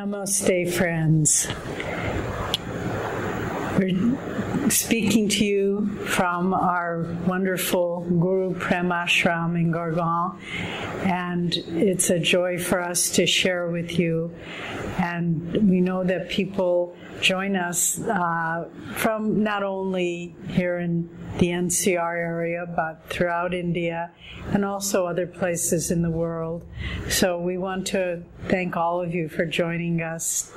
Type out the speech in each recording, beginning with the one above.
Namaste, friends. We're speaking to you from our wonderful Guru Prem Ashram in Gurgaon, and it's a joy for us to share with you. And we know that people join us from not only here in the NCR area, but throughout India and also other places in the world. So we want to thank all of you for joining us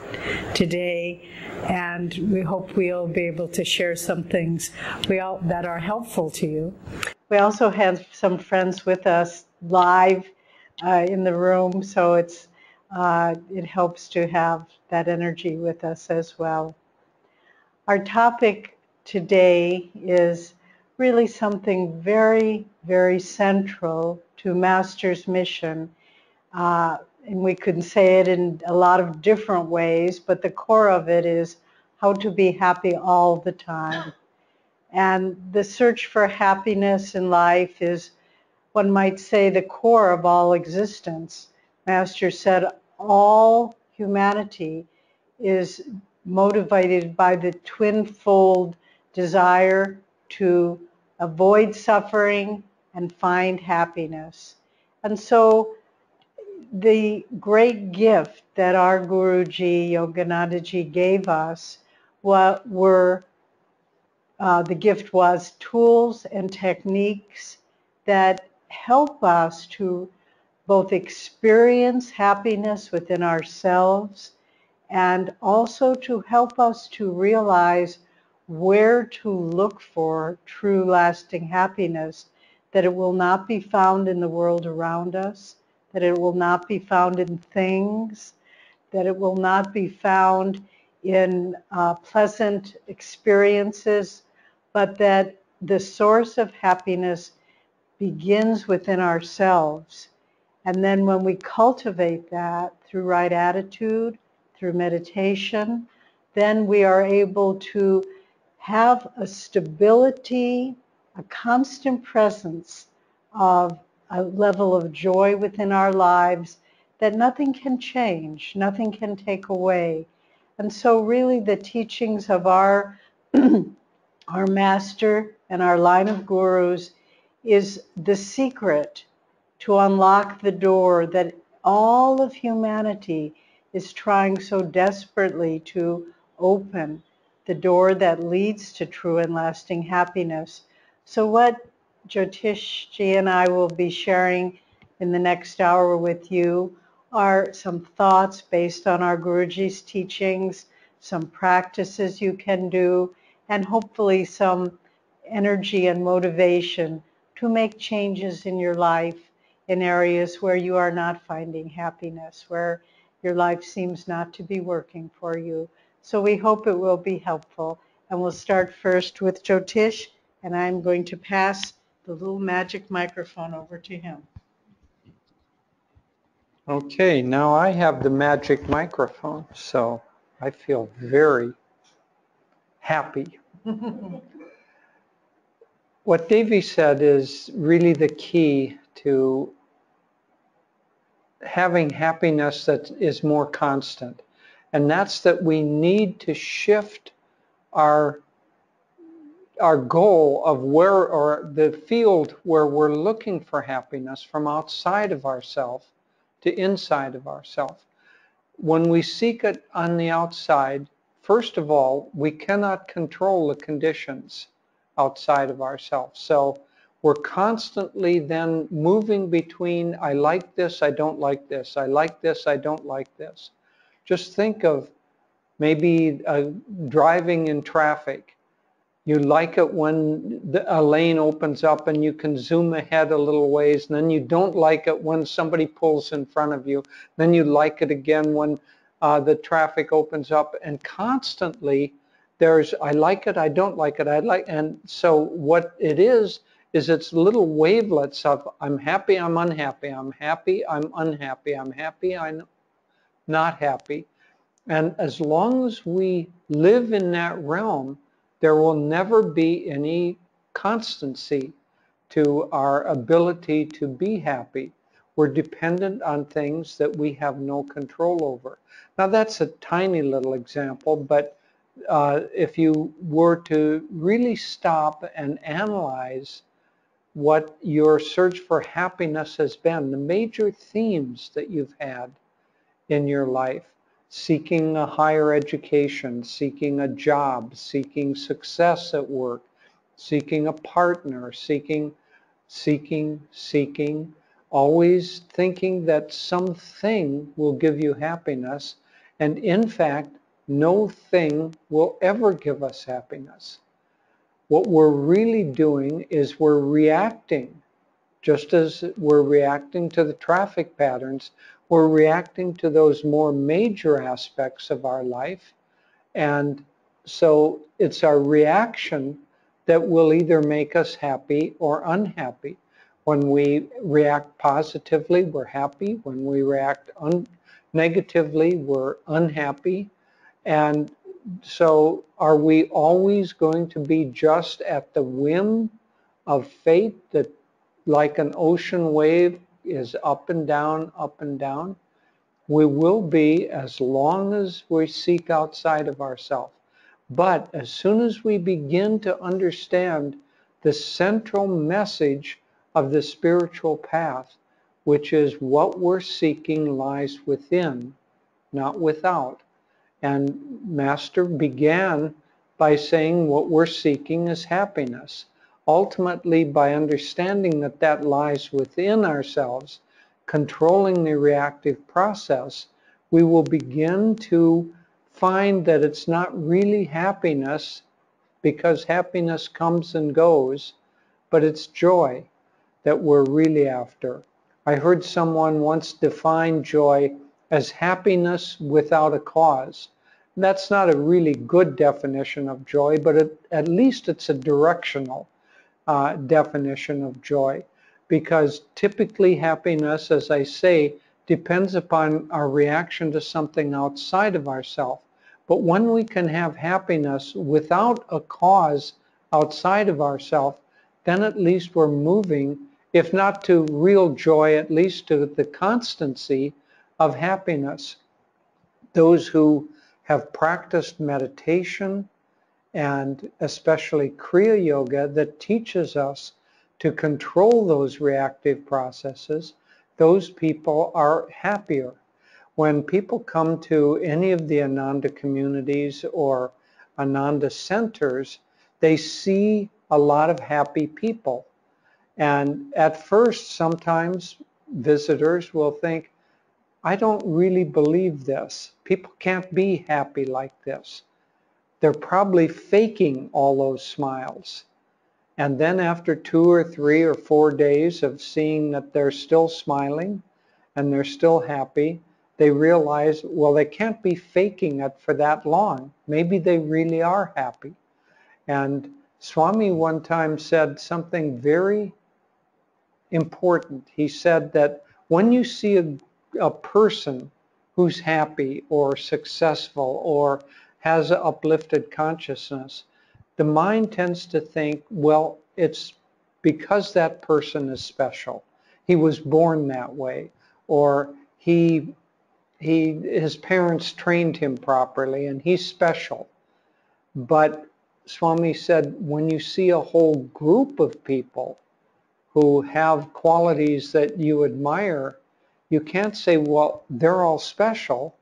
today, and we hope we'll be able to share some things that are helpful to you. We also have some friends with us live in the room, so it helps to have that energy with us as well. Our topic today is really something very, very central to Master's mission. And we could say it in a lot of different ways, but the core of it is how to be happy all the time. And the search for happiness in life is, one might say, the core of all existence. Master said all humanity is motivated by the twin-fold desire to avoid suffering and find happiness. And so the great gift that our Guruji, Yoganandaji, gave us the gift was tools and techniques that help us to both experience happiness within ourselves and also to help us to realize where to look for true lasting happiness, that it will not be found in the world around us, that it will not be found in things, that it will not be found in pleasant experiences, but that the source of happiness begins within ourselves. And then when we cultivate that through right attitude, through meditation, then we are able to have a stability, a constant presence of a level of joy within our lives that nothing can change, nothing can take away. And so really the teachings of our master and our line of gurus is the secret to unlock the door that all of humanity is trying so desperately to open, the door that leads to true and lasting happiness. So what Jyotishji and I will be sharing in the next hour with you are some thoughts based on our Guruji's teachings, some practices you can do, and hopefully some energy and motivation to make changes in your life in areas where you are not finding happiness, where your life seems not to be working for you. So we hope it will be helpful. And we'll start first with Jyotish, and I'm going to pass the little magic microphone over to him. Okay, now I have the magic microphone, so I feel very happy. What Devi said is really the key to having happiness that is more constant. And that's that we need to shift our goal of where, or the field where we're looking for happiness, from outside of ourselves to inside of ourselves. When we seek it on the outside, first of all, we cannot control the conditions outside of ourselves. So we're constantly then moving between, I like this, I don't like this, I like this, I don't like this. Just think of maybe driving in traffic. You like it when a lane opens up and you can zoom ahead a little ways, and then you don't like it when somebody pulls in front of you. Then you like it again when the traffic opens up, and constantly there's I like it, I don't like it, and so what it is it's little wavelets of I'm happy, I'm unhappy, I'm happy, I'm unhappy, I'm happy, I'm not happy. And as long as we live in that realm, there will never be any constancy to our ability to be happy. we're dependent on things that we have no control over. Now that's a tiny little example, but if you were to really stop and analyze what your search for happiness has been, the major themes that you've had in your life, seeking a higher education, seeking a job, seeking success at work, seeking a partner, seeking, always thinking that something will give you happiness, and in fact, no thing will ever give us happiness. What we're really doing is we're reacting. Just as we're reacting to the traffic patterns, we're reacting to those more major aspects of our life. And so it's our reaction that will either make us happy or unhappy. When we react positively, we're happy. When we react negatively, we're unhappy. And so are we always going to be just at the whim of fate that, like an ocean wave, is up and down, up and down? We will be as long as we seek outside of ourselves. But as soon as we begin to understand the central message of the spiritual path, which is what we're seeking lies within, not without. And Master began by saying what we're seeking is happiness. Ultimately, by understanding that that lies within ourselves, controlling the reactive process, we will begin to find that it's not really happiness, because happiness comes and goes, but it's joy that we're really after. I heard someone once define joy as happiness without a cause. That's not a really good definition of joy, but at least it's a directional definition of joy, because typically happiness, as I say, depends upon our reaction to something outside of ourselves. But when we can have happiness without a cause outside of ourselves, then at least we're moving, if not to real joy, at least to the constancy of happiness. Those who have practiced meditation, and especially Kriya Yoga, that teaches us to control those reactive processes, those people are happier. When people come to any of the Ananda communities or Ananda centers, they see a lot of happy people. And at first, sometimes visitors will think, I don't really believe this. People can't be happy like this. They're probably faking all those smiles. And then after 2 or 3 or 4 days of seeing that they're still smiling and they're still happy, they realize, well, they can't be faking it for that long. Maybe they really are happy. And Swami one time said something very important. He said that when you see a person who's happy or successful or has an uplifted consciousness, the mind tends to think, well, it's because that person is special. He was born that way, or his parents trained him properly and he's special. But Swami said, when you see a whole group of people who have qualities that you admire, you can't say, well, they're all special.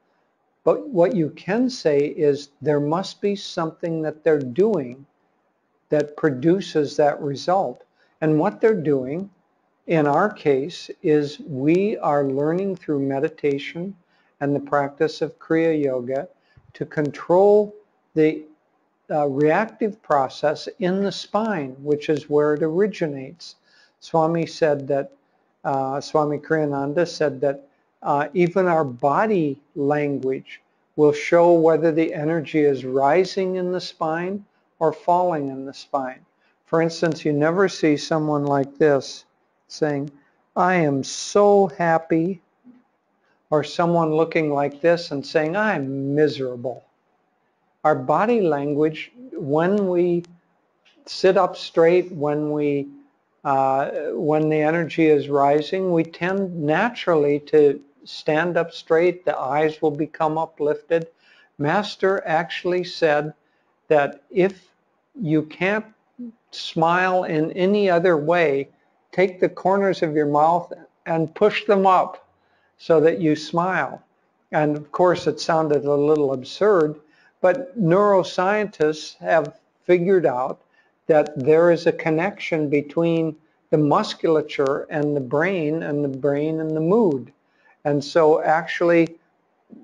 But what you can say is there must be something that they're doing that produces that result. And what they're doing, in our case, is we are learning through meditation and the practice of Kriya Yoga to control the reactive process in the spine, which is where it originates. Swami said that, Swami Kriyananda said that even our body language will show whether the energy is rising in the spine or falling in the spine. For instance, you never see someone like this saying, I am so happy, or someone looking like this and saying, I'm miserable. Our body language, when we sit up straight, when we When the energy is rising, we tend naturally to stand up straight, the eyes will become uplifted. Master actually said that if you can't smile in any other way, take the corners of your mouth and push them up so that you smile. And of course, it sounded a little absurd, but neuroscientists have figured out that there is a connection between the musculature and the brain and the mood. And so actually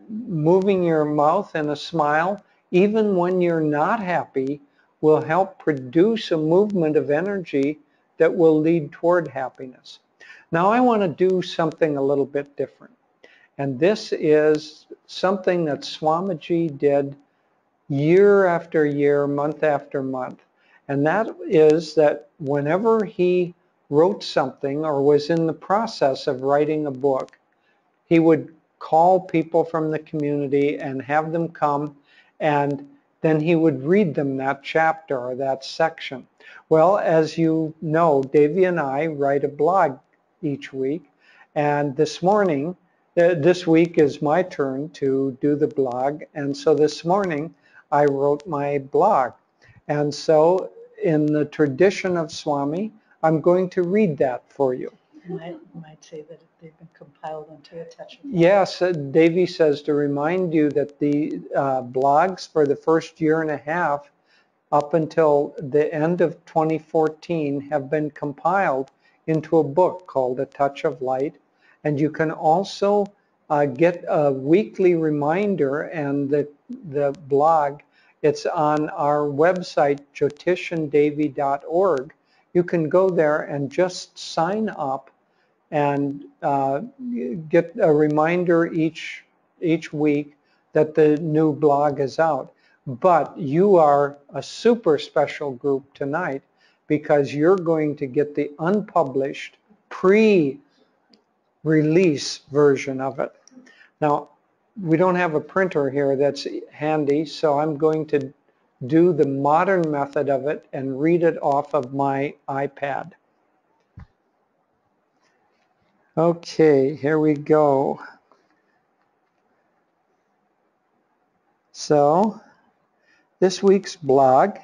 moving your mouth in a smile, even when you're not happy, will help produce a movement of energy that will lead toward happiness. Now I want to do something a little bit different. And this is something that Swamiji did year after year, month after month. And that is that whenever he wrote something or was in the process of writing a book, he would call people from the community and have them come, and then he would read them that chapter or that section. Well, as you know, Devi and I write a blog each week, and this week is my turn to do the blog, and so this morning I wrote my blog. And so in the tradition of Swami, I'm going to read that for you. You might say that they've been compiled into a touch of light. Yes, Devi says to remind you that the blogs for the first year and a half up until the end of 2014 have been compiled into a book called A Touch of Light. And you can also get a weekly reminder, and the blog, it's on our website, jyotishanddevi.org. You can go there and just sign up and get a reminder each week that the new blog is out. But you are a super special group tonight because you're going to get the unpublished pre-release version of it. Now, we don't have a printer here that's handy, so I'm going to do the modern method of it and read it off of my iPad. Okay, here we go. So this week's blog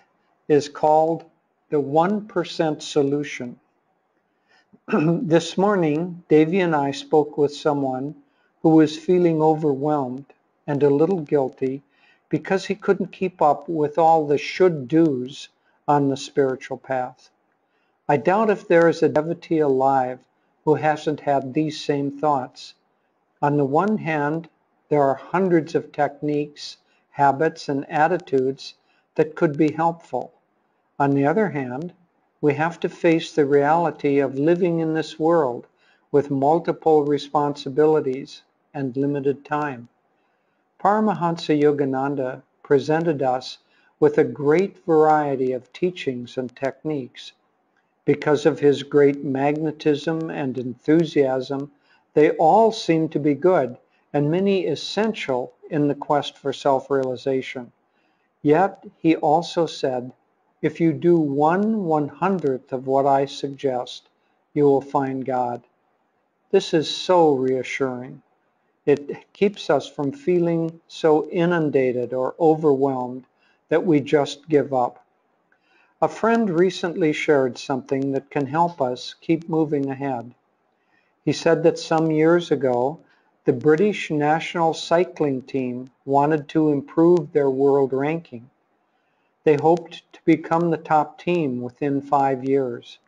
is called The 1% Solution. This morning, Devi and I spoke with someone who was feeling overwhelmed and a little guilty because he couldn't keep up with all the should-dos on the spiritual path. I doubt if there is a devotee alive who hasn't had these same thoughts. On the one hand, there are hundreds of techniques, habits, and attitudes that could be helpful. On the other hand, we have to face the reality of living in this world with multiple responsibilities and limited time. Paramahansa Yogananda presented us with a great variety of teachings and techniques. Because of his great magnetism and enthusiasm, they all seem to be good and many essential in the quest for self-realization. Yet he also said, if you do 1/100th of what I suggest, you will find God. This is so reassuring. It keeps us from feeling so inundated or overwhelmed that we just give up. A friend recently shared something that can help us keep moving ahead. He said that some years ago, the British national cycling team wanted to improve their world ranking. They hoped to become the top team within 5 years.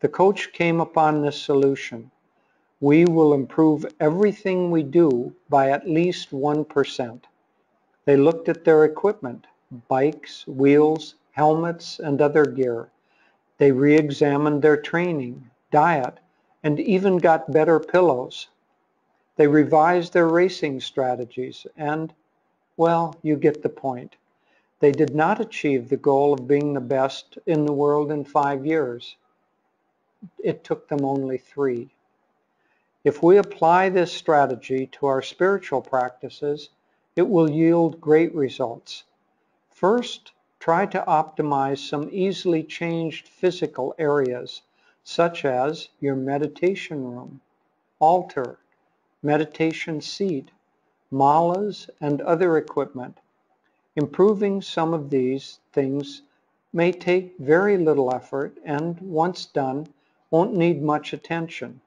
The coach came upon this solution. We will improve everything we do by at least 1%. They looked at their equipment, bikes, wheels, helmets, and other gear. They re-examined their training, diet, and even got better pillows. They revised their racing strategies and, well, you get the point. They did not achieve the goal of being the best in the world in 5 years. It took them only 3. If we apply this strategy to our spiritual practices, it will yield great results. First, try to optimize some easily changed physical areas, such as your meditation room, altar, meditation seat, malas, and other equipment. Improving some of these things may take very little effort and, once done, won't need much attention.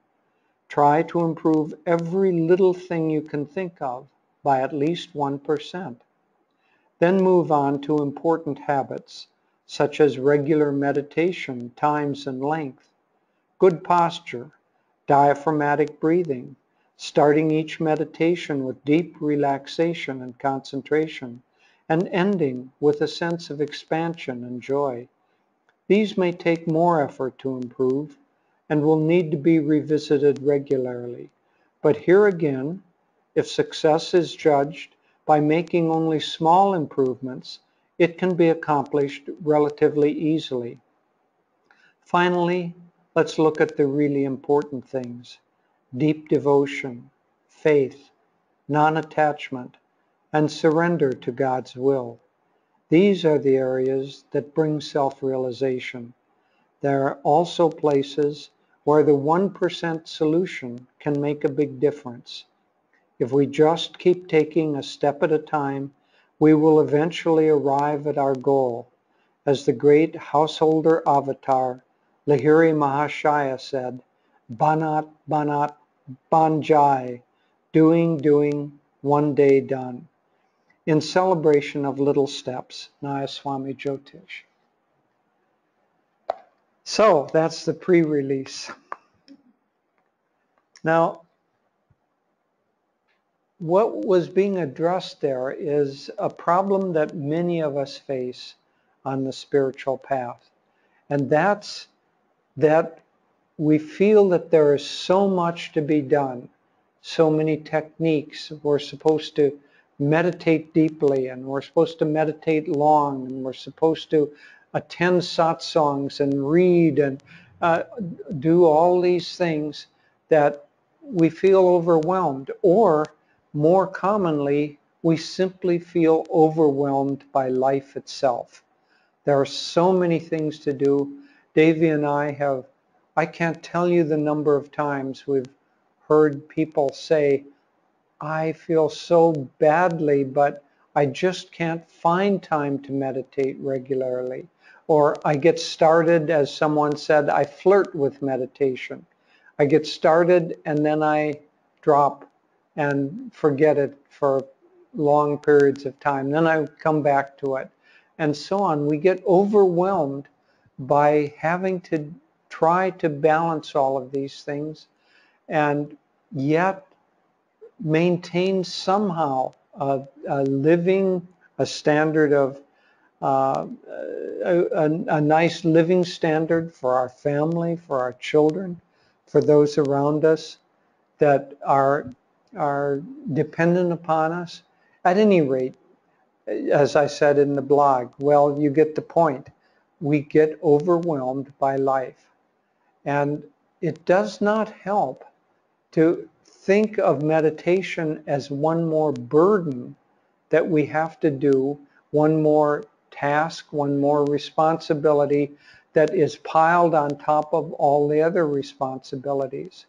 Try to improve every little thing you can think of by at least 1%. Then move on to important habits, such as regular meditation times and length, good posture, diaphragmatic breathing, starting each meditation with deep relaxation and concentration, and ending with a sense of expansion and joy. These may take more effort to improve and will need to be revisited regularly. But here again, if success is judged by making only small improvements, it can be accomplished relatively easily. Finally, let's look at the really important things: deep devotion, faith, non-attachment, and surrender to God's will. These are the areas that bring self-realization. There are also places where the 1% solution can make a big difference. If we just keep taking a step at a time, we will eventually arrive at our goal. As the great householder avatar, Lahiri Mahashaya said, Banat, Banat, Banjai, doing, one day done. In celebration of little steps, Nayaswamis Jyotish. So that's the pre-release. Now, what was being addressed there is a problem that many of us face on the spiritual path. And that's that we feel that there is so much to be done, so many techniques. We're supposed to meditate deeply, and we're supposed to meditate long, and we're supposed to attend satsangs and read and do all these things, that we feel overwhelmed, or more commonly, we simply feel overwhelmed by life itself. There are so many things to do. Devi and I can't tell you the number of times we've heard people say, I feel so badly, but I just can't find time to meditate regularly. Or I get started, as someone said, I flirt with meditation. I get started and then I drop and forget it for long periods of time. Then I come back to it, and so on. We get overwhelmed by having to try to balance all of these things, and yet maintain somehow a standard of a nice living standard for our family, for our children, for those around us that are dependent upon us. At any rate, as I said in the blog, well, you get the point. We get overwhelmed by life. And it does not help to think of meditation as one more burden that we have to do, one more task, one more responsibility that is piled on top of all the other responsibilities.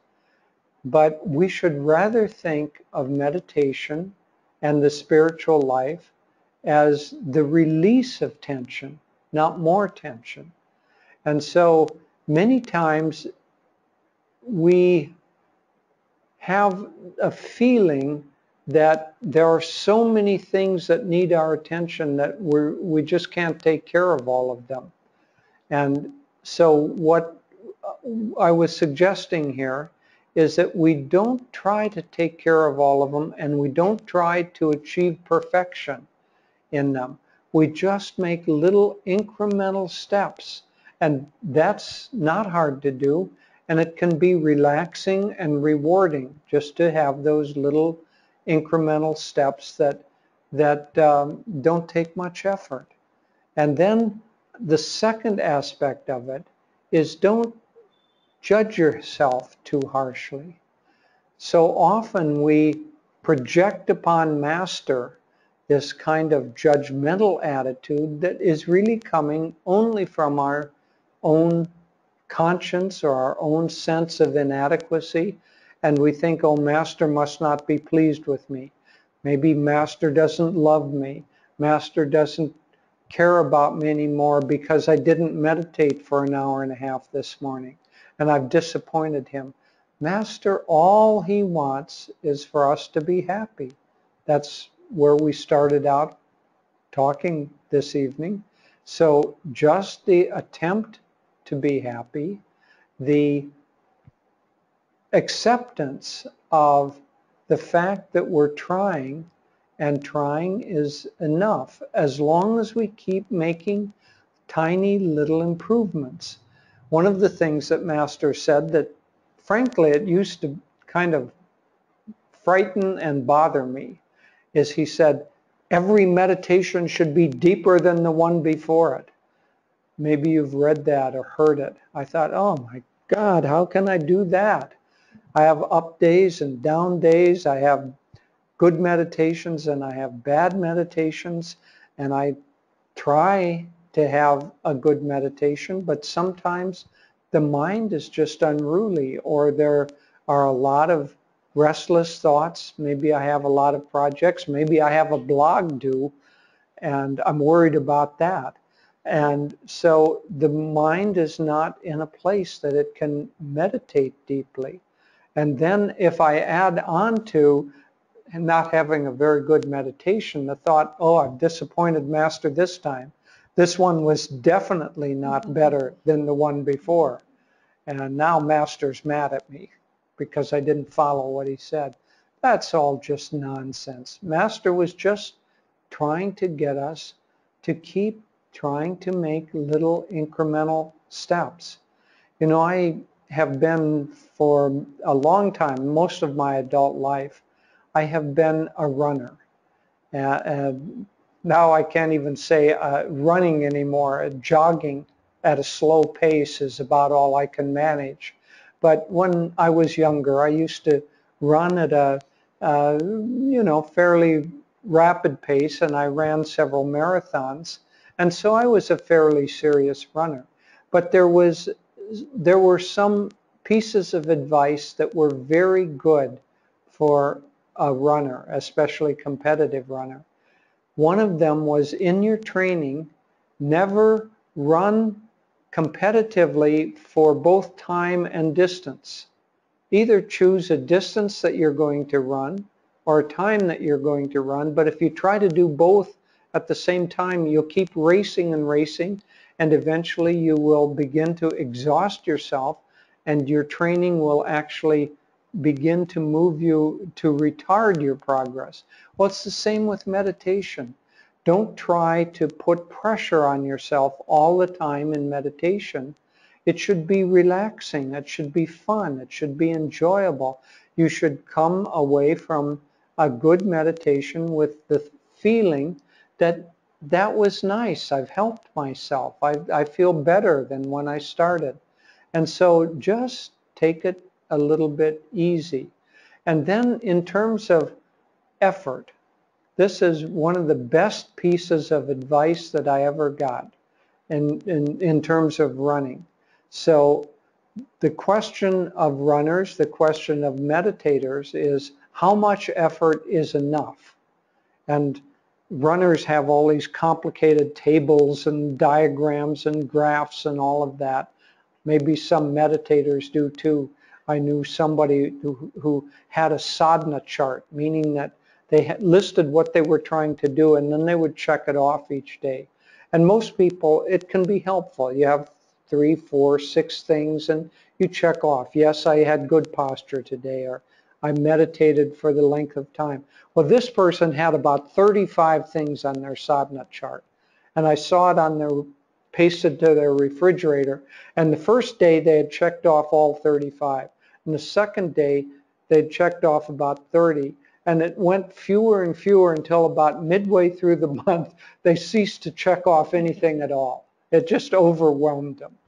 But we should rather think of meditation and the spiritual life as the release of tension, not more tension. And so many times we have a feeling that there are so many things that need our attention that we just can't take care of all of them. And so what I was suggesting here is that we don't try to take care of all of them, and we don't try to achieve perfection in them. We just make little incremental steps, and that's not hard to do, and it can be relaxing and rewarding just to have those little incremental steps that don't take much effort. And then the second aspect of it is, don't judge yourself too harshly. So often we project upon Master this kind of judgmental attitude that is really coming only from our own conscience or our own sense of inadequacy, and we think, oh, Master must not be pleased with me. Maybe Master doesn't love me. Master doesn't care about me anymore because I didn't meditate for an hour and a half this morning, and I've disappointed him. Master, all he wants is for us to be happy. That's where we started out talking this evening. So just the attempt to be happy, the acceptance of the fact that we're trying, and trying is enough as long as we keep making tiny little improvements. One of the things that Master said that, frankly, it used to kind of frighten and bother me is he said, every meditation should be deeper than the one before it. Maybe you've read that or heard it. I thought, oh my God, how can I do that? I have up days and down days. I have good meditations and I have bad meditations, and I try to have a good meditation, but sometimes the mind is just unruly, or there are a lot of restless thoughts. Maybe I have a lot of projects. Maybe I have a blog due, and I'm worried about that. And so the mind is not in a place that it can meditate deeply. And then if I add on to not having a very good meditation, the thought, oh, I've disappointed Master this time. This one was definitely not better than the one before. And now Master's mad at me because I didn't follow what he said. That's all just nonsense. Master was just trying to get us to keep trying to make little incremental steps. You know, I have been for a long time, most of my adult life, I have been a runner. Now I can't even say running anymore. Jogging at a slow pace is about all I can manage. But when I was younger, I used to run at a fairly rapid pace, and I ran several marathons. And so I was a fairly serious runner. But there were some pieces of advice that were very good for a runner, especially competitive runner. One of them was, in your training, never run competitively for both time and distance. Either choose a distance that you're going to run or a time that you're going to run, but if you try to do both at the same time, you'll keep racing and racing, and eventually you will begin to exhaust yourself, and your training will actually begin to move you to retard your progress. Well, it's the same with meditation. Don't try to put pressure on yourself all the time in meditation. It should be relaxing. It should be fun. It should be enjoyable. You should come away from a good meditation with the feeling that that was nice. I've helped myself. I feel better than when I started. And so just take it a little bit easy. And then in terms of effort, this is one of the best pieces of advice that I ever got in terms of running. So the question of runners, the question of meditators is, how much effort is enough? And runners have all these complicated tables and diagrams and graphs and all of that. Maybe some meditators do too. I knew somebody who had a sadhana chart, meaning that they had listed what they were trying to do, and then they would check it off each day. And most people, it can be helpful. You have 3, 4, 6 things, and you check off. Yes, I had good posture today, or I meditated for the length of time. Well, this person had about 35 things on their sadhana chart, and I saw it on their pasted to their refrigerator. And the first day they had checked off all 35. And the second day they'd checked off about 30. And it went fewer and fewer until about midway through the month they ceased to check off anything at all. It just overwhelmed them.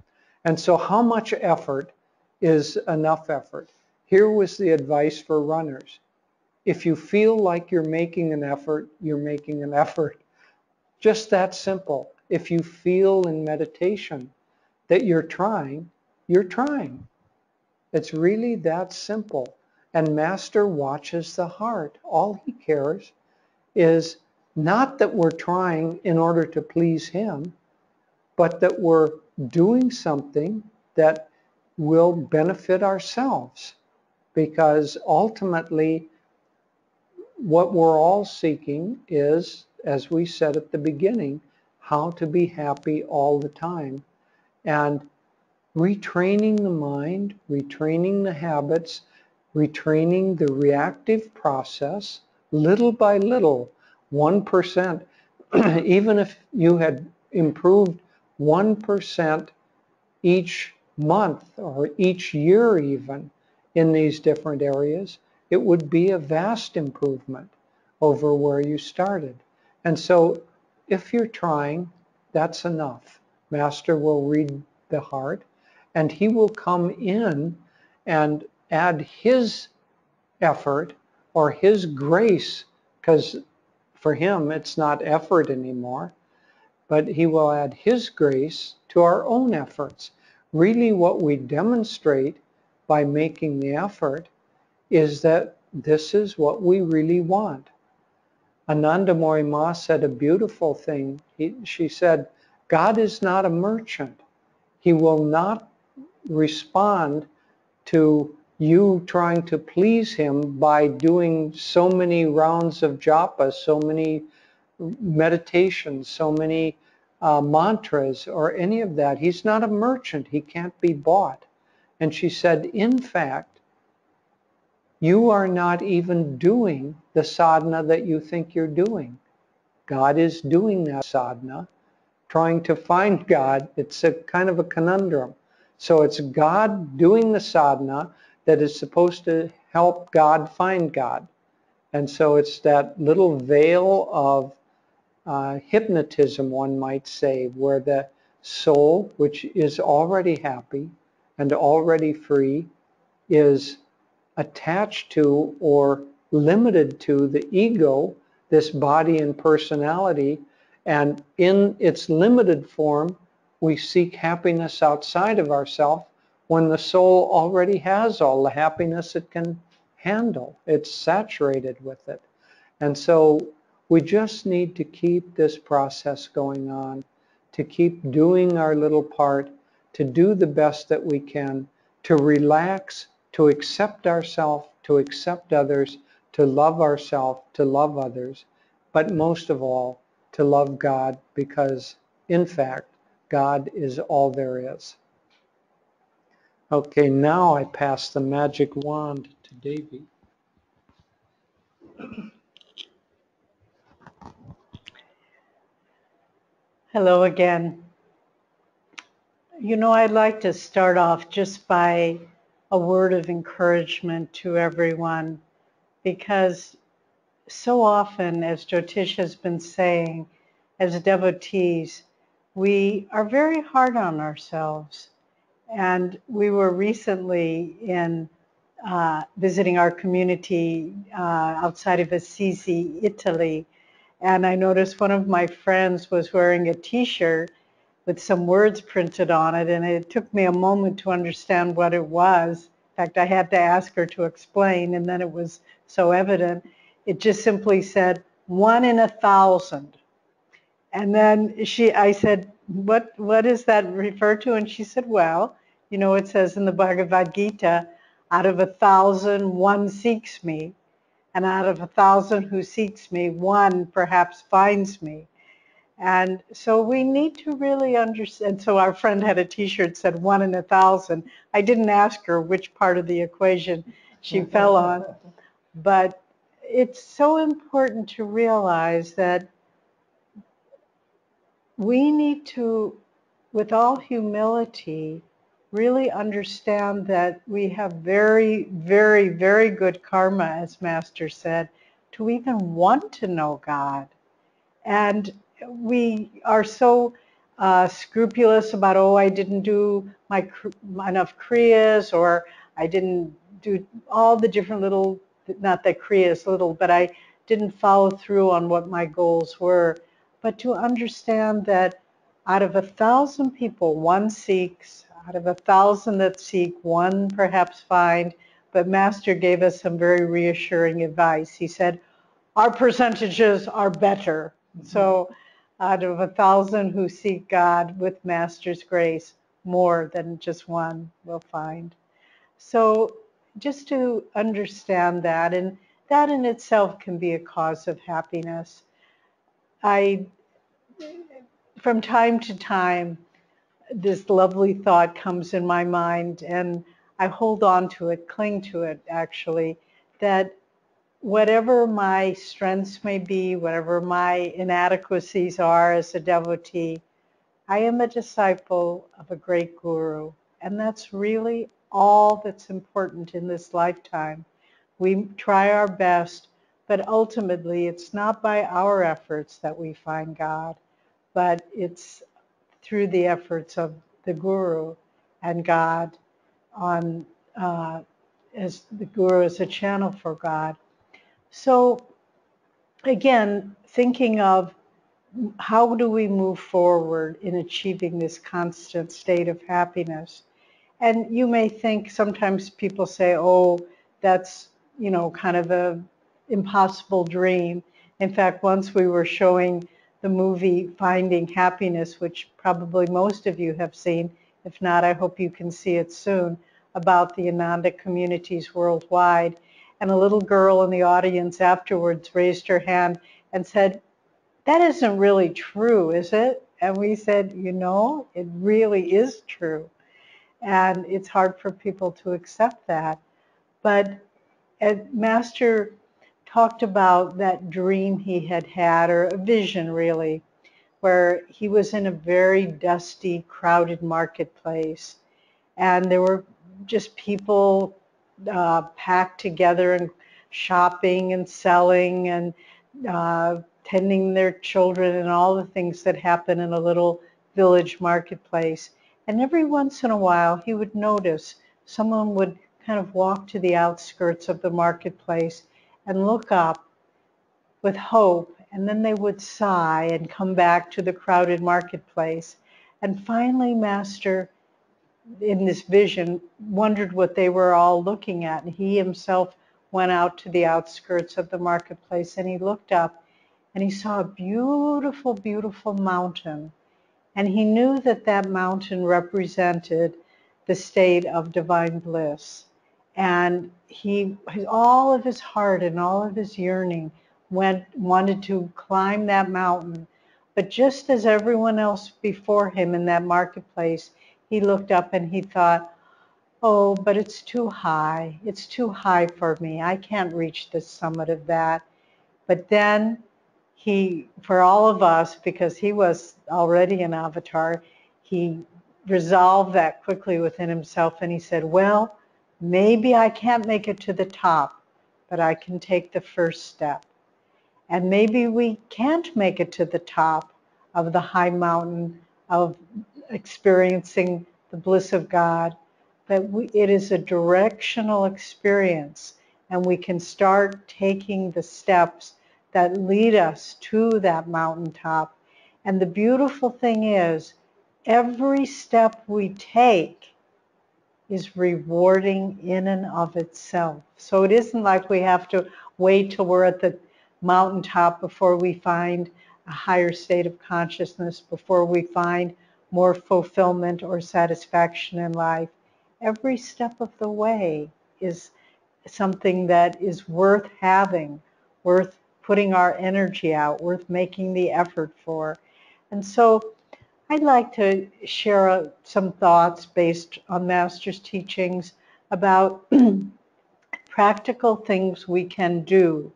And so how much effort is enough effort? Here was the advice for runners. If you feel like you're making an effort, you're making an effort. Just that simple. If you feel in meditation that you're trying, you're trying. It's really that simple. And Master watches the heart. All he cares is not that we're trying in order to please him, but that we're doing something that will benefit ourselves. Because ultimately, what we're all seeking is, as we said at the beginning, how to be happy all the time. And retraining the mind, retraining the habits, retraining the reactive process, little by little, 1%, even if you had improved 1% each month or each year even in these different areas, it would be a vast improvement over where you started. And so if you're trying, that's enough. Master will read the heart, and he will come in and add his effort or his grace, because for him it's not effort anymore, but he will add his grace to our own efforts. Really what we demonstrate by making the effort is that this is what we really want. Ananda Ma said a beautiful thing. She said, God is not a merchant. He will not respond to you trying to please him by doing so many rounds of japa, so many meditations, so many mantras or any of that. He's not a merchant. He can't be bought. And she said, in fact, you are not even doing the sadhana that you think you're doing. God is doing that sadhana, trying to find God. It's a kind of a conundrum. So it's God doing the sadhana that is supposed to help God find God. And so it's that little veil of hypnotism, one might say, where the soul, which is already happy and already free, is attached to or limited to the ego, this body and personality, and in its limited form, we seek happiness outside of ourselves when the soul already has all the happiness it can handle. It's saturated with it. And so we just need to keep this process going on, to keep doing our little part, to do the best that we can, to relax, to accept ourselves, to accept others, to love ourselves, to love others, but most of all, to love God, because in fact, God is all there is. Okay, now I pass the magic wand to Devi. Hello again. You know, I'd like to start off just by a word of encouragement to everyone, because so often, as Jyotish has been saying, as devotees, we are very hard on ourselves. And we were recently in visiting our community outside of Assisi, Italy, and I noticed one of my friends was wearing a t-shirt with some words printed on it, and it took me a moment to understand what it was. In fact, I had to ask her to explain, and then it was so evident. It just simply said, 1 in 1,000. And then I said, what does that refer to? And she said, well, you know, it says in the Bhagavad Gita, out of 1,000, one seeks me. And out of 1,000 who seeks me, one perhaps finds me. And so we need to really understand. So our friend had a t-shirt that said 1 in 1,000. I didn't ask her which part of the equation she fell on. But it's so important to realize that we need to, with all humility, really understand that we have very, very, very good karma, as Master said, to even want to know God. And we are so scrupulous about, oh, I didn't do enough kriyas, or I didn't do all the different little, not that kriya is little, but I didn't follow through on what my goals were. But to understand that Out of 1,000 people, one seeks. Out of 1,000 that seek, one perhaps find. But Master gave us some very reassuring advice. He said, our percentages are better. So out of 1,000 who seek God with Master's grace, more than just one will find. So just to understand that, and that in itself can be a cause of happiness. From time to time, this lovely thought comes in my mind, and I hold on to it, cling to it actually, that whatever my strengths may be, whatever my inadequacies are as a devotee, I am a disciple of a great guru. And that's really all that's important in this lifetime. We try our best, but ultimately it's not by our efforts that we find God, but it's through the efforts of the guru and God on as the guru is a channel for God. So again, thinking of how do we move forward in achieving this constant state of happiness? And you may think, sometimes people say, oh, that's, kind of a impossible dream. In fact, once we were showing the movie Finding Happiness, which probably most of you have seen. If not, I hope you can see it soon, about the Ananda communities worldwide. And a little girl in the audience afterwards raised her hand and said, that isn't really true, is it? And we said, it really is true. And it's hard for people to accept that. But Master talked about that dream he had, or a vision really, where he was in a very dusty, crowded marketplace. And there were just people packed together and shopping and selling and tending their children and all the things that happen in a little village marketplace. And every once in a while, he would notice someone would kind of walk to the outskirts of the marketplace and look up with hope, and then they would sigh and come back to the crowded marketplace. And finally, Master, in this vision, wondered what they were all looking at. And he himself went out to the outskirts of the marketplace, and he looked up and he saw a beautiful, beautiful mountain. And he knew that that mountain represented the state of divine bliss. And all of his heart and all of his yearning wanted to climb that mountain. But just as everyone else before him in that marketplace, he looked up and he thought, oh, but it's too high. It's too high for me. I can't reach the summit of that. But then for all of us, because he was already an avatar, he resolved that quickly within himself, and he said, well, maybe I can't make it to the top, but I can take the first step. And maybe we can't make it to the top of the high mountain of experiencing the bliss of God, but it is a directional experience, and we can start taking the steps that lead us to that mountaintop. And the beautiful thing is, every step we take is rewarding in and of itself. So it isn't like we have to wait till we're at the mountaintop before we find a higher state of consciousness, before we find more fulfillment or satisfaction in life. Every step of the way is something that is worth having, worth putting our energy out, worth making the effort for. And so I'd like to share some thoughts based on Master's teachings about practical things we can do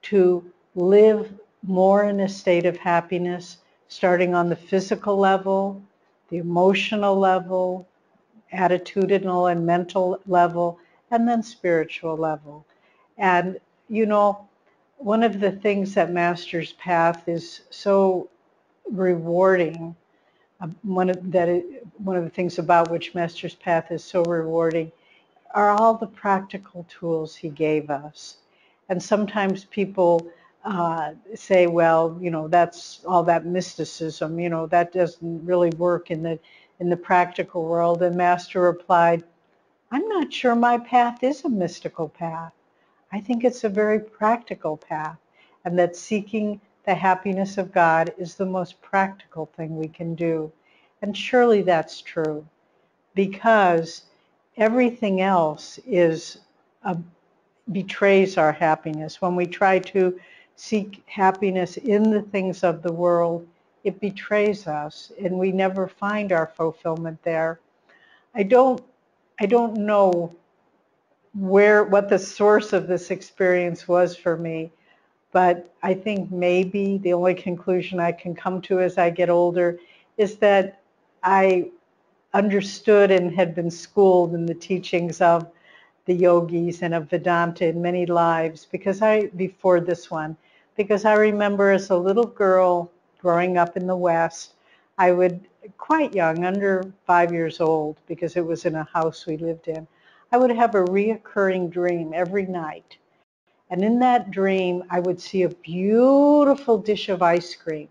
to live more in a state of happiness, starting on the physical level, the emotional level, attitudinal and mental level, and then spiritual level. And, one of the things that Master's path is so rewarding, one of the things about which Master's path is so rewarding are all the practical tools he gave us. And sometimes people say, well, that's all that mysticism, that doesn't really work in the practical world. And Master replied, I'm not sure my path is a mystical path. I think it's a very practical path, and that seeking the happiness of God is the most practical thing we can do. And surely that's true, because everything else betrays our happiness. When we try to seek happiness in the things of the world, it betrays us, and we never find our fulfillment there. I don't know what the source of this experience was for me, but I think maybe the only conclusion I can come to as I get older is that I understood and had been schooled in the teachings of the yogis and of Vedanta in many lives before this one, because I remember as a little girl growing up in the West, I would, quite young, under 5 years old, because it was in a house we lived in, I would have a reoccurring dream every night. And in that dream, I would see a beautiful dish of ice cream.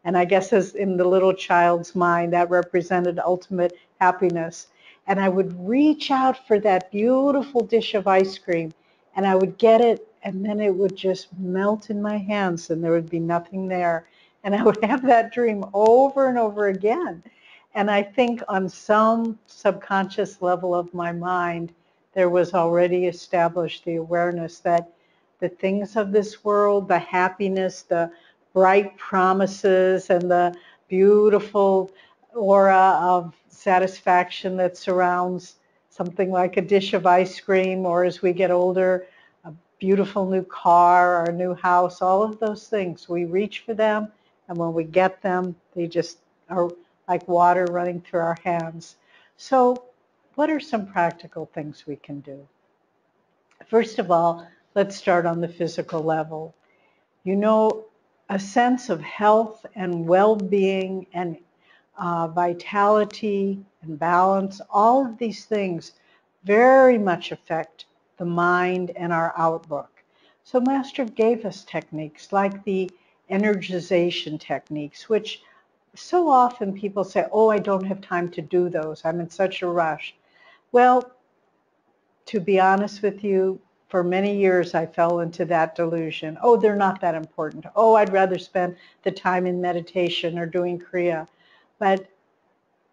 And I guess as in the little child's mind, that represented ultimate happiness. And I would reach out for that beautiful dish of ice cream, and I would get it, and then it would just melt in my hands, and there would be nothing there. And I would have that dream over and over again. And I think on some subconscious level of my mind, there was already established the awareness that the things of this world, the happiness, the bright promises, and the beautiful aura of satisfaction that surrounds something like a dish of ice cream, or as we get older, a beautiful new car or a new house, all of those things. We reach for them, and when we get them, they just are like water running through our hands. So what are some practical things we can do? First of all, let's start on the physical level. A sense of health and well-being and vitality and balance, all of these things very much affect the mind and our outlook. So Master gave us techniques like the energization techniques, which so often people say, oh, I don't have time to do those. I'm in such a rush. Well, to be honest with you, for many years I fell into that delusion. Oh, they're not that important. Oh, I'd rather spend the time in meditation or doing Kriya. But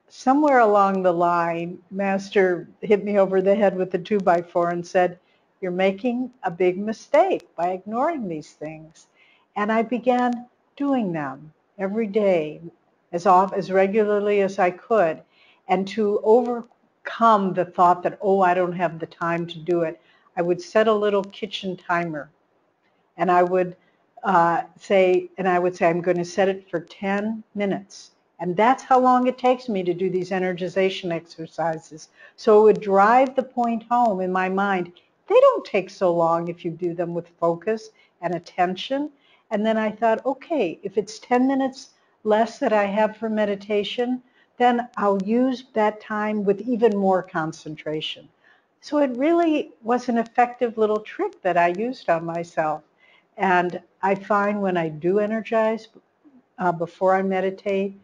somewhere along the line, Master hit me over the head with the 2x4 and said, you're making a big mistake by ignoring these things. And I began doing them every day, as regularly as I could. And to overcome the thought that, oh, I don't have the time to do it, I would set a little kitchen timer. And I would say, I'm going to set it for 10 minutes. And that's how long it takes me to do these energization exercises. So it would drive the point home in my mind. They don't take so long if you do them with focus and attention. And then I thought, okay, if it's 10 minutes less that I have for meditation, then I'll use that time with even more concentration. So it really was an effective little trick that I used on myself. And I find when I do energize before I meditate,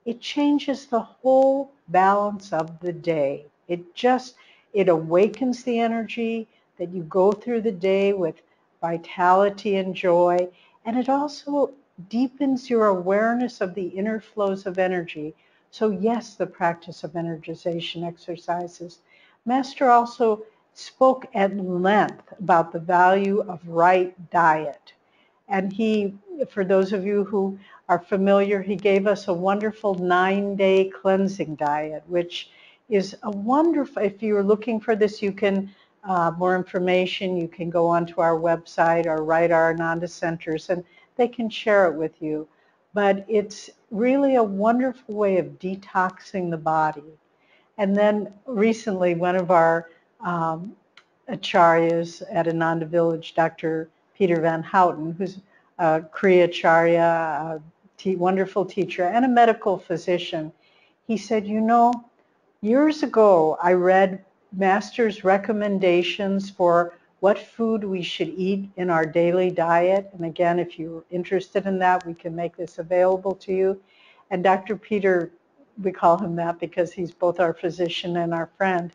it changes the whole balance of the day. It awakens the energy that you go through the day with vitality and joy, and it also deepens your awareness of the inner flows of energy. So yes, the practice of energization exercises. Master also spoke at length about the value of right diet. And for those of you who are familiar, he gave us a wonderful 9-day cleansing diet, which is a wonderful, if you're looking for this, you can, more information, you can go onto our website or write our Ananda centers and they can share it with you. But it's really a wonderful way of detoxing the body. And then recently, one of our acharyas at Ananda Village, Dr. Peter Van Houten, who's a Kriya Acharya, a wonderful teacher, and a medical physician, he said, years ago I read Master's recommendations for what food we should eat in our daily diet. And again, if you're interested in that, we can make this available to you. And Dr. Peter, we call him that because he's both our physician and our friend.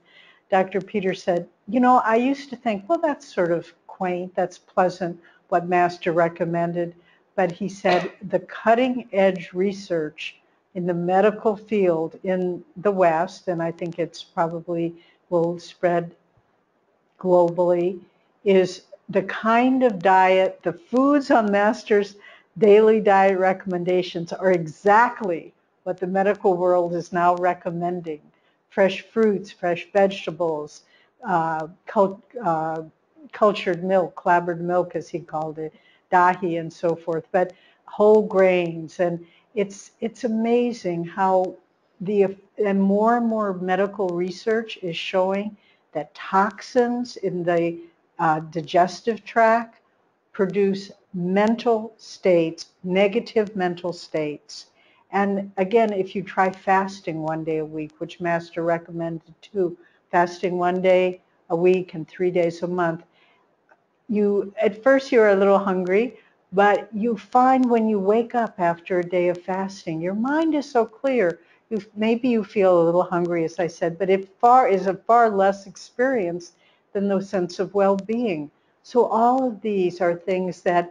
Dr. Peter said, you know, I used to think, well, that's sort of quaint, that's pleasant, what Master recommended. But he said the cutting edge research in the medical field in the West, and I think it's probably will spread globally, is the kind of diet, the foods on Master's daily diet recommendations are exactly what the medical world is now recommending. Fresh fruits, fresh vegetables, cultured milk, clabbered milk as he called it, dahi and so forth, but whole grains. And it's amazing how and more medical research is showing that toxins in the digestive tract produce mental states, negative mental states. And again, if you try fasting 1 day a week, which Master recommended too, fasting 1 day a week and 3 days a month, at first you're a little hungry, but you find when you wake up after a day of fasting, your mind is so clear. Maybe you feel a little hungry, as I said, but it is a far less experience than the sense of well-being. So all of these are things that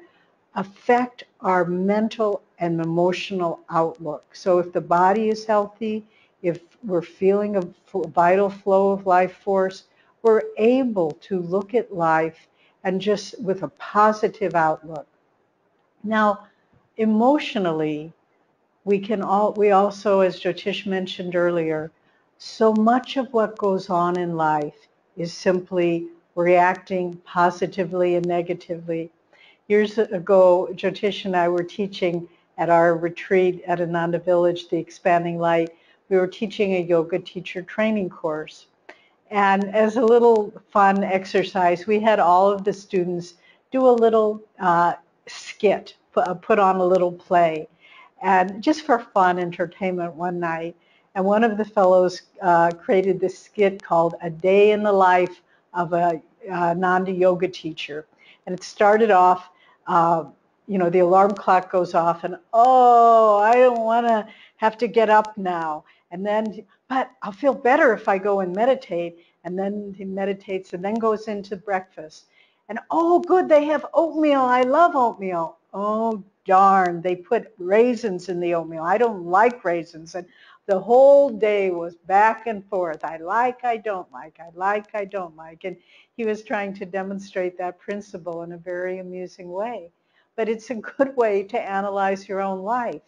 affect our mental and emotional outlook. So if the body is healthy, if we're feeling a vital flow of life force, we're able to look at life and just with a positive outlook. Now, emotionally, we also, as Jyotish mentioned earlier, so much of what goes on in life is simply reacting positively and negatively. Years ago, Jyotish and I were teaching at our retreat at Ananda Village, the Expanding Light. We were teaching a yoga teacher training course. And as a little fun exercise, we had all of the students do a little skit, put on a little play, and just for fun entertainment one night. And one of the fellows created this skit called A Day in the Life of a Ananda yoga teacher. And it started off, the alarm clock goes off and, oh, I don't want to have to get up now. And then, but I'll feel better if I go and meditate. And then he meditates and then goes into breakfast. And oh, good, they have oatmeal. I love oatmeal. Oh, darn, they put raisins in the oatmeal. I don't like raisins. And the whole day was back and forth. I like, I don't like, I like, I don't like. And he was trying to demonstrate that principle in a very amusing way. But it's a good way to analyze your own life.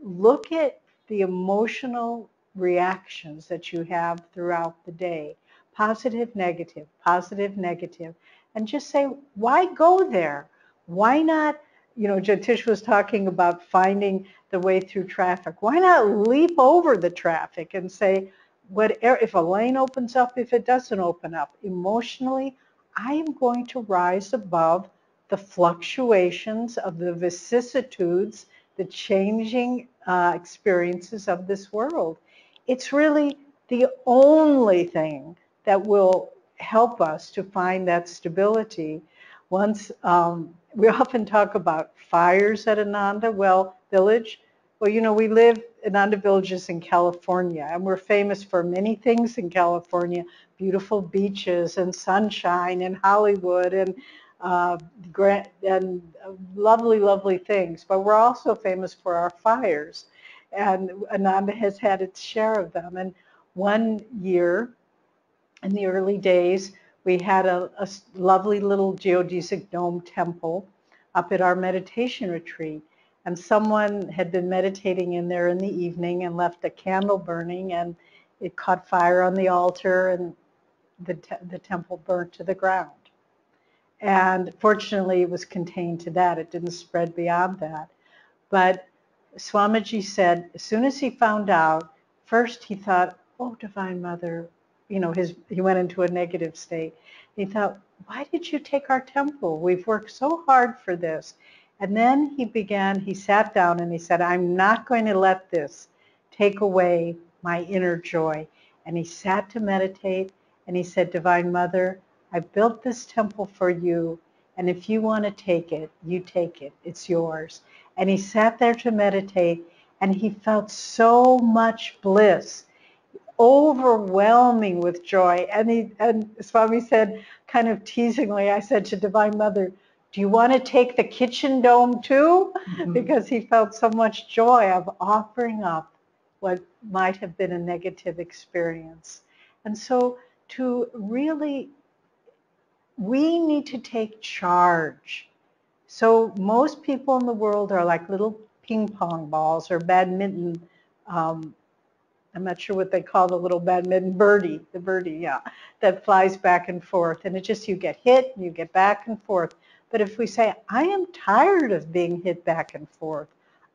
Look at the emotional reactions that you have throughout the day. Positive, negative, and just say, why go there? Why not, Jyotish was talking about finding the way through traffic. Why not leap over the traffic and say, if a lane opens up, if it doesn't open up, emotionally, I am going to rise above the fluctuations of the vicissitudes, the changing experiences of this world. It's really the only thing that will help us to find that stability. Once we often talk about fires at Ananda Village. Well, we live, Ananda Village is in California, and we're famous for many things in California, beautiful beaches and sunshine and Hollywood and lovely, lovely things. But we're also famous for our fires, and Ananda has had its share of them. And one year, in the early days, we had a lovely little geodesic dome temple up at our meditation retreat. And someone had been meditating in there in the evening and left a candle burning, and it caught fire on the altar, and the temple burnt to the ground. And fortunately, it was contained to that. It didn't spread beyond that. But Swamiji said, as soon as he found out, first he thought, oh, Divine Mother, he went into a negative state. He thought, why did you take our temple? We've worked so hard for this. And then he sat down and he said, I'm not going to let this take away my inner joy. And he sat to meditate and he said, Divine Mother, I built this temple for you, and if you want to take it, you take it. It's yours. And he sat there to meditate, and he felt so much bliss, overwhelming with joy. And Swami said, kind of teasingly, I said to Divine Mother, do you want to take the kitchen dome too? Because he felt so much joy of offering up what might have been a negative experience. And so to really, we need to take charge. So most people in the world are like little ping pong balls or badminton. I'm not sure what they call the little badminton birdie, the birdie, yeah, that flies back and forth. And it just, you get hit and you get back and forth. But if we say, I am tired of being hit back and forth,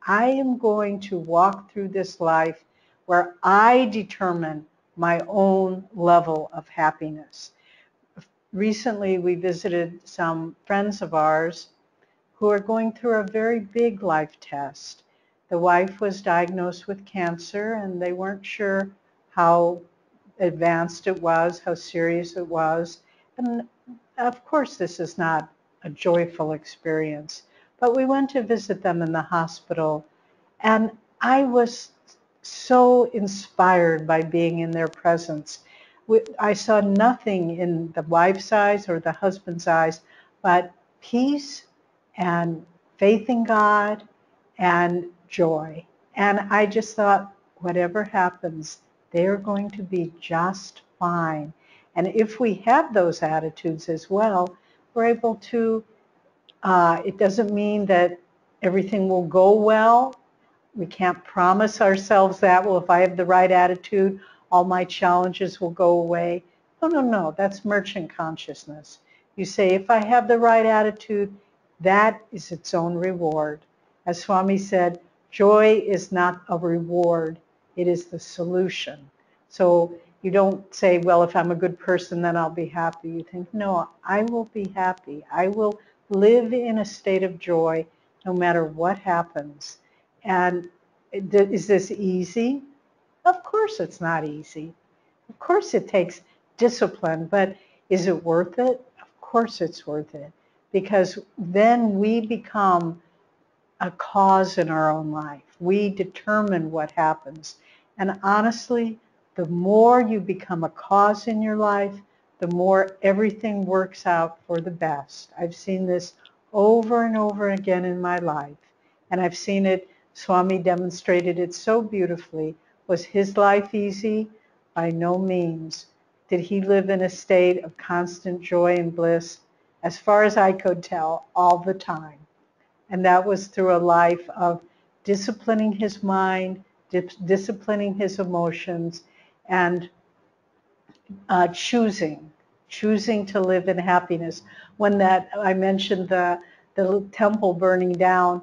I am going to walk through this life where I determine my own level of happiness. Recently, we visited some friends of ours who are going through a very big life test. The wife was diagnosed with cancer, and they weren't sure how advanced it was, how serious it was. And of course, this is not a joyful experience. But we went to visit them in the hospital, and I was so inspired by being in their presence. I saw nothing in the wife's eyes or the husband's eyes but peace and faith in God and joy. And I just thought, whatever happens, they are going to be just fine. And if we have those attitudes as well, we're able to, it doesn't mean that everything will go well. We can't promise ourselves that, well, if I have the right attitude, all my challenges will go away. No, no, no, that's merchant consciousness. You say, if I have the right attitude, that is its own reward. As Swami said, joy is not a reward, it is the solution. So you don't say, well, if I'm a good person, then I'll be happy. You think, no, I will be happy. I will live in a state of joy no matter what happens. And is this easy? Of course it's not easy. Of course it takes discipline, but is it worth it? Of course it's worth it, because then we become a cause in our own life. We determine what happens. And honestly, the more you become a cause in your life, the more everything works out for the best. I've seen this over and over again in my life. And I've seen it, Swami demonstrated it so beautifully. Was his life easy? By no means. Did he live in a state of constant joy and bliss? As far as I could tell, all the time. And that was through a life of disciplining his mind, disciplining his emotions, and choosing to live in happiness. When that I mentioned the temple burning down,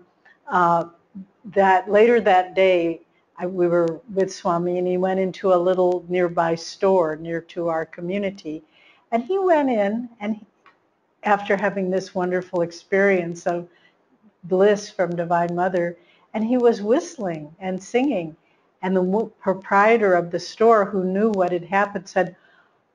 that later that day, we were with Swami, and he went into a little nearby store near to our community. And he went in, and after having this wonderful experience of bliss from Divine Mother, and he was whistling and singing. And the proprietor of the store, who knew what had happened, said,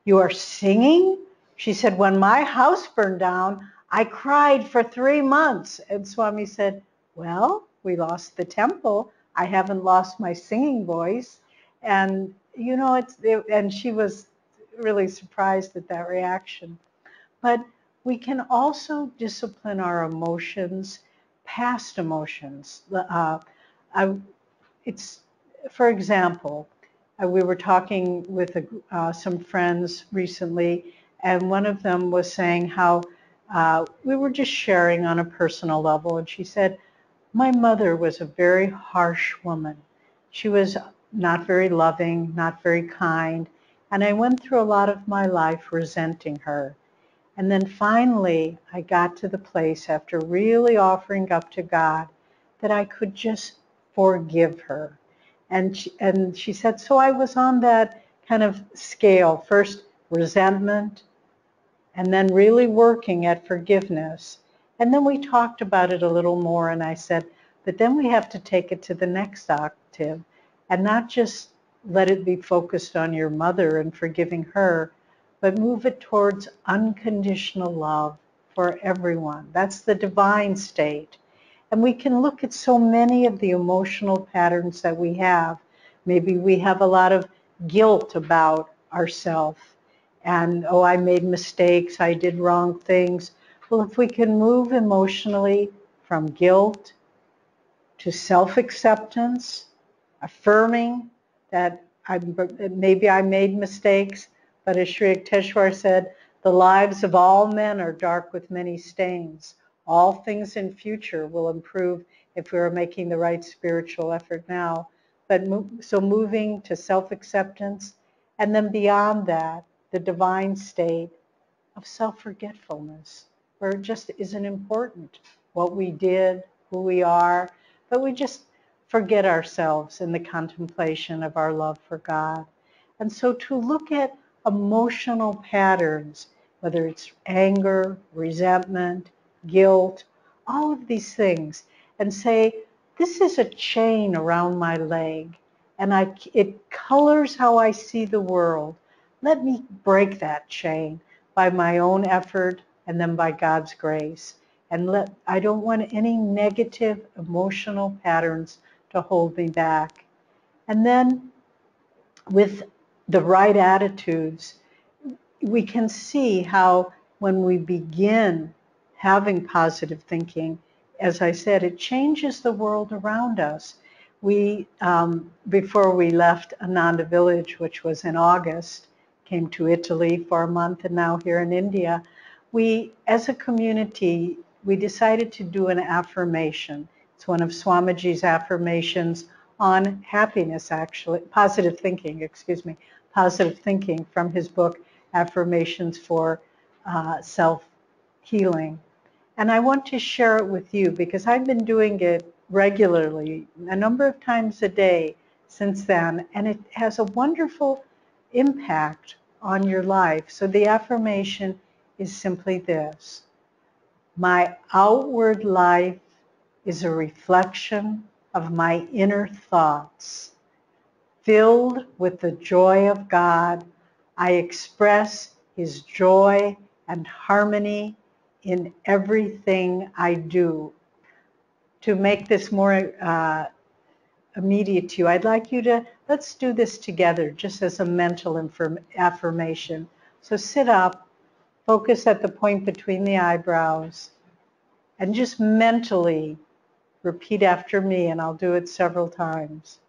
"You are singing?" She said, "When my house burned down, I cried for 3 months." And Swami said, "Well, we lost the temple. I haven't lost my singing voice." And, you know, and she was really surprised at that reaction. But we can also discipline our emotions, past emotions. It's, for example, we were talking with some friends recently, and one of them was saying how we were just sharing on a personal level, and she said, my mother was a very harsh woman. She was not very loving, not very kind, and I went through a lot of my life resenting her. And then finally, I got to the place, after really offering up to God, that I could just forgive her. And she said, so I was on that kind of scale, first resentment, and then really working at forgiveness. And then we talked about it a little more, and I said, but then we have to take it to the next octave, and not just let it be focused on your mother and forgiving her, but move it towards unconditional love for everyone. That's the divine state. And we can look at so many of the emotional patterns that we have. Maybe we have a lot of guilt about ourselves. And, oh, I made mistakes, I did wrong things. Well, if we can move emotionally from guilt to self-acceptance, affirming that maybe I made mistakes, but as Sri Yukteswar said, the lives of all men are dark with many stains. All things in future will improve if we are making the right spiritual effort now. But so moving to self-acceptance, and then beyond that, the divine state of self-forgetfulness, where it just isn't important what we did, who we are, but we just forget ourselves in the contemplation of our love for God. And so to look at emotional patterns, whether it's anger, resentment, guilt, all of these things, and say, this is a chain around my leg, and it colors how I see the world. Let me break that chain by my own effort and then by God's grace. And I don't want any negative emotional patterns to hold me back. And then with the right attitudes, we can see how when we begin having positive thinking, as I said, it changes the world around us. We, before we left Ananda village, which was in August, came to Italy for a month and now here in India, we, as a community, we decided to do an affirmation. It's one of Swamiji's affirmations on happiness, actually, positive thinking, positive thinking from his book, Affirmations for Self-Healing. And I want to share it with you because I've been doing it regularly, a number of times a day since then, and it has a wonderful impact on your life. So the affirmation is simply this: my outward life is a reflection of my inner thoughts. Filled with the joy of God, I express His joy and harmony in everything I do. To make this more immediate to you, I'd like you to, let's do this together just as a mental affirmation. So sit up, focus at the point between the eyebrows, and just mentally repeat after me, and I'll do it several times.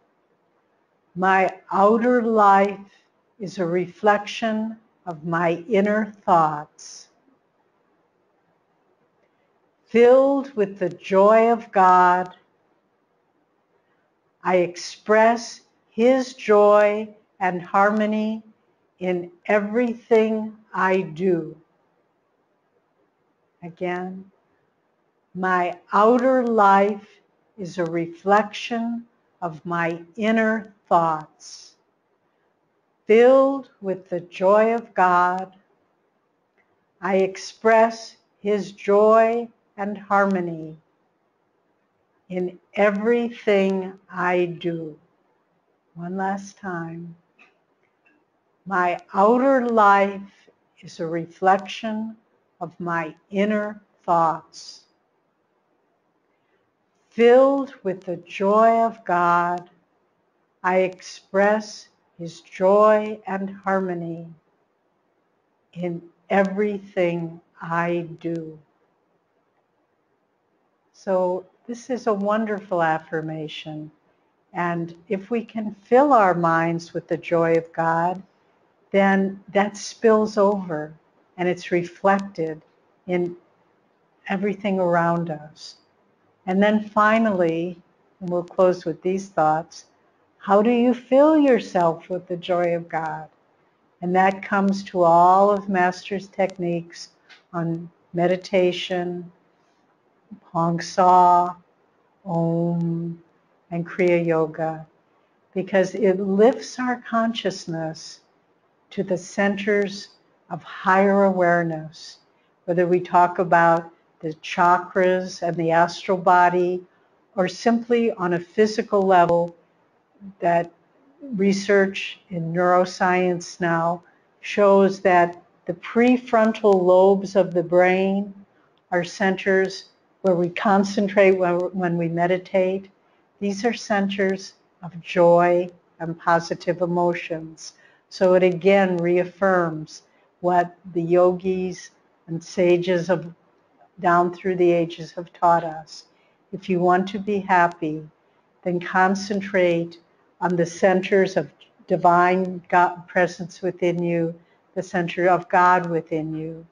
My outer life is a reflection of my inner thoughts. Filled with the joy of God, I express His joy and harmony in everything I do. Again, my outer life is a reflection of my inner thoughts. Filled with the joy of God, I express His joy and harmony in everything I do. One last time. My outer life is a reflection of my inner thoughts. Filled with the joy of God, I express His joy and harmony in everything I do. So this is a wonderful affirmation. And if we can fill our minds with the joy of God, then that spills over and it's reflected in everything around us. And then finally, and we'll close with these thoughts, how do you fill yourself with the joy of God? And that comes to all of Master's techniques on meditation, Hong Sa, Om, and Kriya Yoga, because it lifts our consciousness to the centers of higher awareness, whether we talk about the chakras and the astral body, or simply on a physical level that research in neuroscience now shows that the prefrontal lobes of the brain are centers where we concentrate when we meditate. These are centers of joy and positive emotions. So it again reaffirms what the yogis and sages of down through the ages have taught us. If you want to be happy, then concentrate on the centers of divine God presence within you, the center of God within you,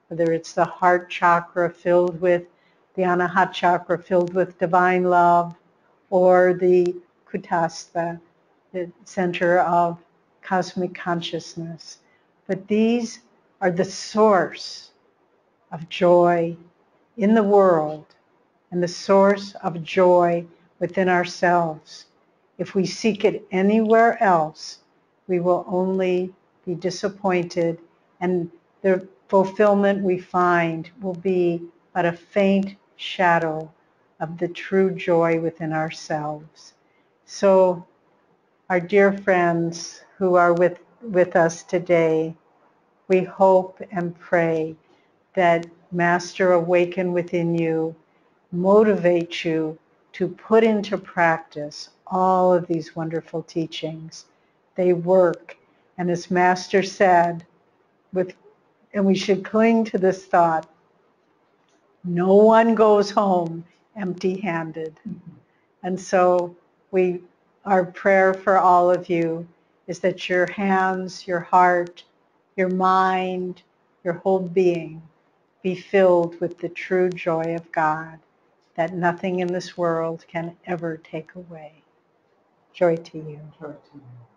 whether it's the heart chakra filled with the Anahat chakra filled with divine love, or the Kutastha, the center of cosmic consciousness. But these are the source of joy in the world and the source of joy within ourselves. If we seek it anywhere else, we will only be disappointed, and the fulfillment we find will be but a faint shadow of the true joy within ourselves. So, our dear friends who are with us today, we hope and pray that Master Awaken within you motivate you to put into practice all of these wonderful teachings. They work. And as Master said, and we should cling to this thought, no one goes home empty-handed. And so our prayer for all of you is that your hands, your heart, your mind, your whole being be filled with the true joy of God that nothing in this world can ever take away. Joy to you. Joy to you.